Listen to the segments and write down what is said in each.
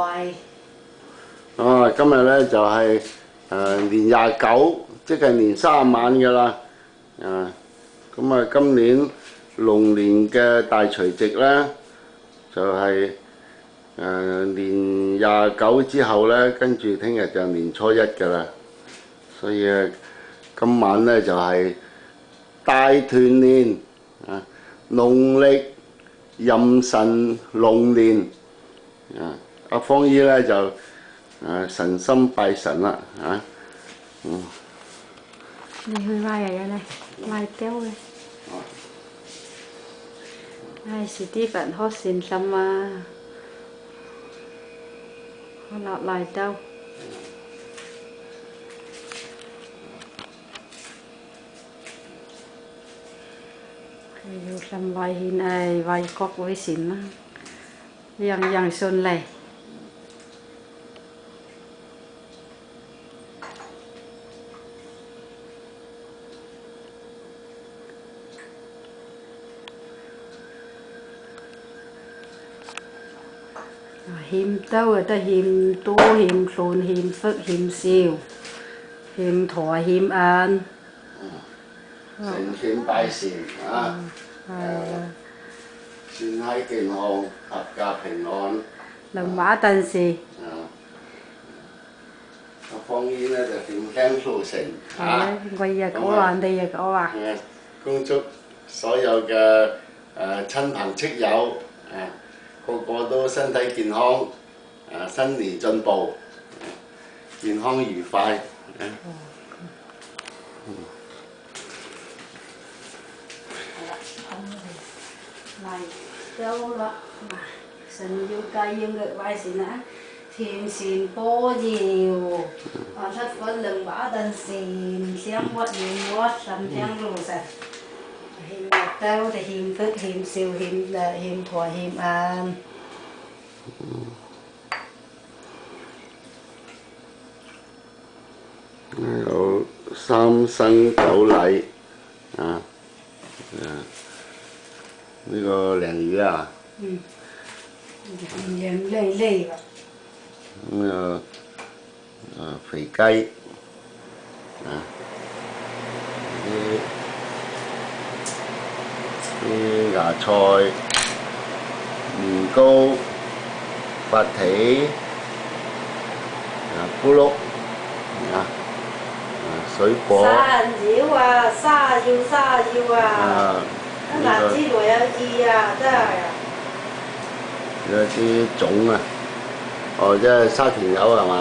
喂，今日咧就係年29，即係年30晚㗎啦。咁啊，今年龍年嘅大除夕咧，就係年29之後咧，跟住聽日就年初一㗎啦。所以今晚咧就係大團年啊，農曆壬辰龍年阿方姨咧就神心拜神啦你去歪嘢咧，歪雕嘅，唉，是啲份好善心啊，好落嚟到。要心為獻愛為國為善啦，樣樣順利。欠兜啊，得欠多欠順欠福欠少欠財欠硬。成全拜善身體健康，合家平安。龍馬頓時。阿方姨咧就點聽數成我亦講話，你亦講話。恭祝所有嘅親朋戚友個個都身體健康，新年進步，健康愉快。嚟到啦，神要計應嘅壞事啊！天線波耀，出分兩把燈線，相屈現屈，心聽路神。欠日兜就欠福欠少欠財欠硬。有三生九禮呢個鯪魚啊，靚靚㗎。咁肥雞啲芽菜、年糕、發皮、咕碌水果。沙繞啊，沙要啊！嗱，知道有意啊，真係啊！有啲粽啊，即係沙田柚係嘛？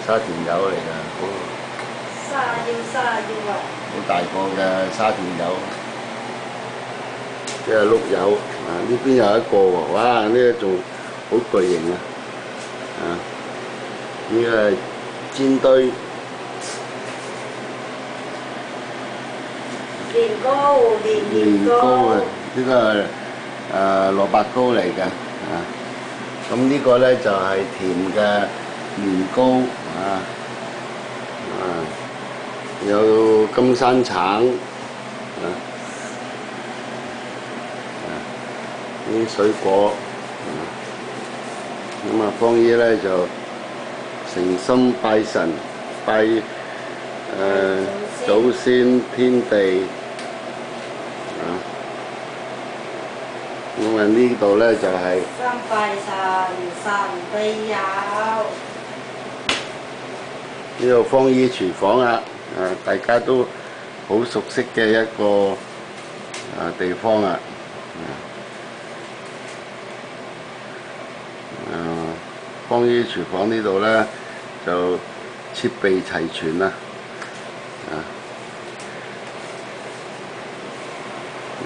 沙田柚嚟㗎，沙要啊！好大個嘅沙田柚，即係碌柚呢邊有一個喎，哇！呢個仲好巨型呢個係煎堆。年糕啊！呢個係蘿蔔糕嚟嘅咁呢個咧就係甜嘅年糕有金山橙啲水果咁方姨咧就誠心拜神拜祖先天地。咁呢度咧就係三拜神庇佑。呢個方姨廚房大家都好熟悉嘅一個地方方姨廚房呢度咧就設備齊全啦，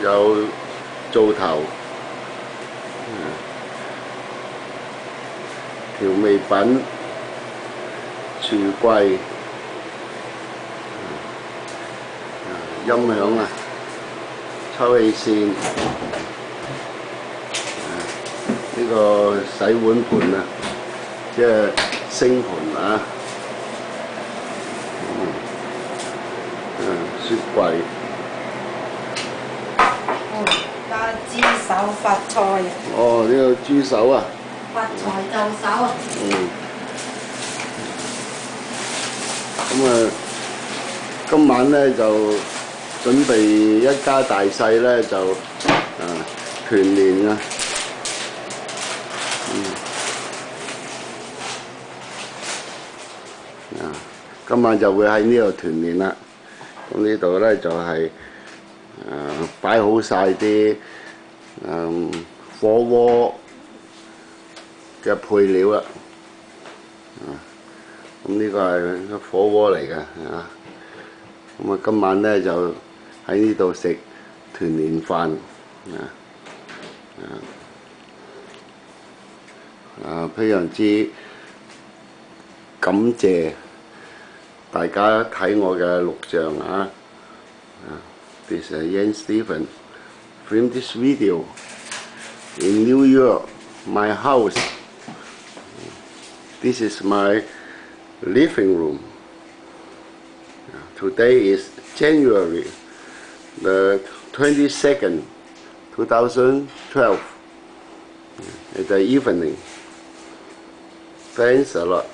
有灶頭。調味品、櫥櫃、音響抽氣扇，呢個洗碗盤即係星盤雪櫃。加豬手發菜。呢個豬手發財就手。咁啊，今晚咧就準備一家大細咧就團年啊。今晚就會喺呢度團年啦。咁呢度咧就係擺好晒啲火鍋嘅配料啦。咁呢個係火鍋嚟嘅咁啊，今晚咧就喺呢度食團年飯非常之感謝大家睇我嘅錄像This is Jens Stephen. Film this video in New York, my house. This is my living room. Today is January the 22nd, 2012. It's the evening. Thanks a lot.